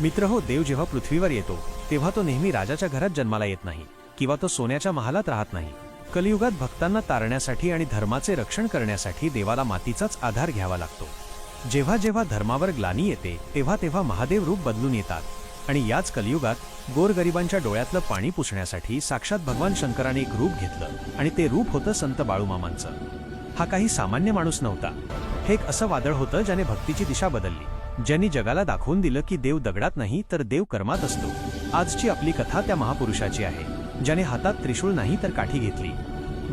मित्रहो, देव जेव्हा पृथ्वीवर येतो तेव्हा तो नेहमी राजाच्या घरात जन्माला येत नाही किंवा तो सोन्याच्या महालात राहत नाही। कलियुगात भक्तांना तारण्यासाठी आणि धर्माचे रक्षण करण्यासाठी देवाला मातीचाच आधार घ्यावा लागतो। जेव्हा जेव्हा धर्मावर ग्लानी येते तेव्हा तेव्हा महादेव रूप बदलून येतात आणि याच कलियुगात गोरगरिबांच्या डोळ्यातलं पाणी पुसण्यासाठी साक्षात भगवान शंकराने एक रूप घेतलं आणि ते रूप होतं संत बाळूमामांचं। हा काही सामान्य माणूस नव्हता, हे एक असं वादळ होतं ज्याने भक्तीची दिशा बदलली, ज्यांनी जगाला दाखवून दिलं की देव दगडात नाही तर देव कर्मात असतो। आजची आपली कथा त्या महापुरुषाची आहे, ज्याने हातात त्रिशूळ नाही तर काठी घेतली,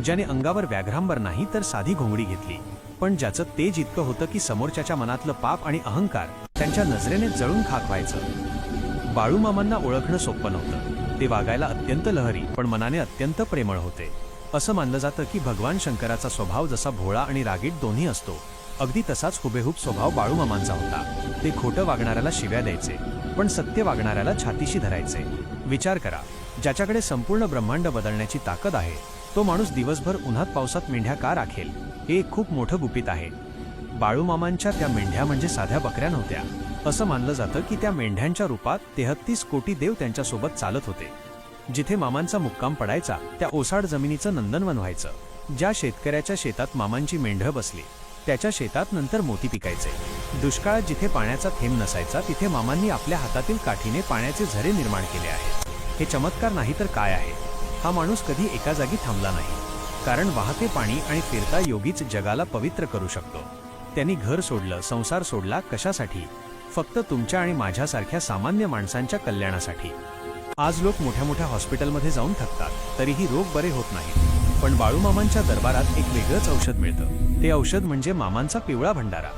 ज्याने अंगावर व्याघ्रांबर नाही तर साधी घोंगडी घेतली, पण ज्याचं तेज इतकं होतं की समोरच्याच्या मनातलं पाप आणि अहंकार त्यांच्या नजरेने जळून खाक व्हायचं। बाळूमामांना ओळखणं सोपं नव्हतं। ते वागायला अत्यंत लहरी पण मनाने अत्यंत प्रेमळ होते। असं मानलं जातं की भगवान शंकराचा स्वभाव जसा भोळा आणि रागीट दोन्ही असतो, अगदी तसाच हुबेहूब स्वभाव बाळूमामांचा होता। ते खोटं वागणाऱ्याला शिव्या द्यायचे पण सत्य वागणाऱ्याला छातीशी धरायचे। विचार करा, ज्याच्याकडे संपूर्ण ब्रह्मांड बदलण्याची ताकद आहे तो माणूस दिवसभर उन्हात पावसात मेंढ्या का राखेल? हे एक खूप मोठं गुपित आहे। बाळूमामांच्या त्या मेंढ्या म्हणजे साध्या बकऱ्या नव्हत्या। असं मानलं जातं की त्या मेंढ्यांच्या रूपात 33 कोटी देव त्यांच्यासोबत चालत होते। जिथे मामांचा मुक्काम पडायचा त्या ओसाड जमिनीचं नंदनवन व्हायचं। ज्या शेतकऱ्याच्या शेतात मामांची मेंढं बसली त्याच्या शेतात नंतर मोती पिकायचे। दुष्काळात जिथे पाण्याचा थेंब नसायचा तिथे मामांनी आपल्या हातातील काठीने पाण्याचे झरे निर्माण केले आहेत। हे चमत्कार नाही तर काय आहे? हा माणूस कधी एका जागी थांबला नाही, कारण वाहते पाणी आणि फिरता योगीच जगाला पवित्र करू शकतो। त्यांनी घर सोडलं, संसार सोडला, कशासाठी? फक्त तुमच्या आणि माझ्यासारख्या सामान्य माणसांच्या कल्याणासाठी। आज लोक मोठ्या मोठ्या हॉस्पिटलमध्ये जाऊन थकतात तरीही रोग बरे होत नाहीत, पण बाळूमामांच्या दरबारात एक वेगळंच औषध मिळतं। ते औषध म्हणजे मामांचा पिवळा भंडारा।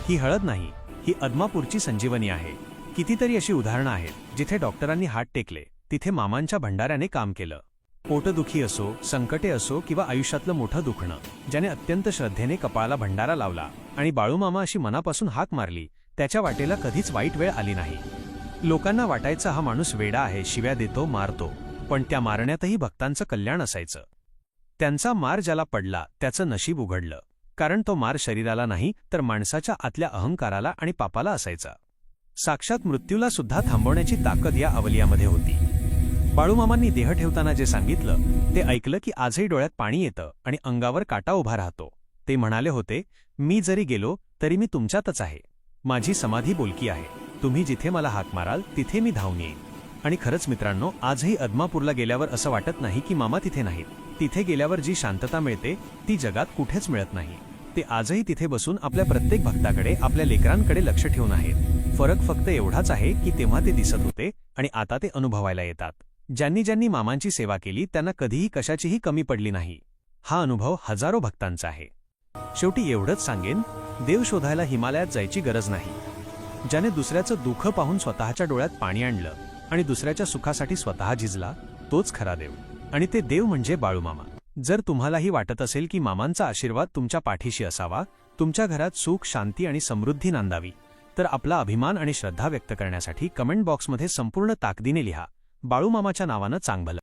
ही हळद नाही, ही अदमापूरची संजीवनी आहे। कितीतरी अशी उदाहरणं आहेत जिथे डॉक्टरांनी हात टेकले तिथे मामांच्या भंडाऱ्याने काम केलं। पोटदुखी असो, संकटे असो किंवा आयुष्यातलं मोठं दुखणं, ज्याने अत्यंत श्रद्धेने कपाळाला भंडारा लावला आणि बाळूमामा अशी मनापासून हाक मारली, त्याच्या वाटेला कधीच वाईट वेळ आली नाही। लोकांना वाटायचं हा माणूस वेडा आहे, शिव्या देतो, मारतो, पण त्या मारण्यातही भक्तांचं कल्याण असायचं। त्यांचा मार ज्याला पडला त्याचं नशीब उघडलं, कारण तो मार शरीराला नाही तर माणसाच्या आतल्या अहंकाराला आणि पापाला असायचा। साक्षात मृत्यूला सुद्धा थांबवण्याची ताकद या अवलियामध्ये होती। बाळूमामांनी देह ठेवताना जे सांगितलं ते ऐकलं की आजही डोळ्यात पाणी येतं आणि अंगावर काटा उभा राहतो। ते म्हणाले होते, मी जरी गेलो तरी मी तुमच्यातच आहे। माझी समाधी बोलकी आहे, तुम्ही जिथे मला हाक माराल तिथे मी धावून येईन। आणि खरंच मित्रांनो, आजही अदमापूरला गेल्यावर असं वाटत नाही की मामा तिथे नाहीत। तिथे गेल्यावर जी शांतता मिळते ती जगात कुठेच मिळत नाही। ते आजही तिथे बसून आपल्या प्रत्येक भक्ताकडे, आपल्या लेकरांकडे लक्ष ठेवून आहेत। फरक फक्त एवढाच आहे की तेव्हा ते दिसत होते आणि आता ते अनुभवायला येतात। ज्यांनी ज्यांनी मामांची सेवा केली त्यांना कधीही कशाचीही कमी पडली नाही। हा अनुभव हजारो भक्तांचा आहे। शेवटी एवढंच सांगेन, देव शोधायला हिमालयात जायची गरज नाही। ज्याने दुसऱ्याचं दुःख पाहून स्वतःच्या डोळ्यात पाणी आणलं आणि दुसऱ्याच्या सुखासाठी स्वतः झिजला, तोच खरा देव। आणि ते देव म्हणजे बाळूमामा। जर तुम्हालाही वाटत असेल की मामांचा आशीर्वाद तुमच्या पाठीशी असावा, तुमच्या घरात सुख, शांती आणि समृद्धी नांदावी, तर आपला अभिमान आणि श्रद्धा व्यक्त करण्यासाठी कमेंट बॉक्समध्ये संपूर्ण ताकदीने लिहा, बाळूमामाच्या नावानं चांगभलं।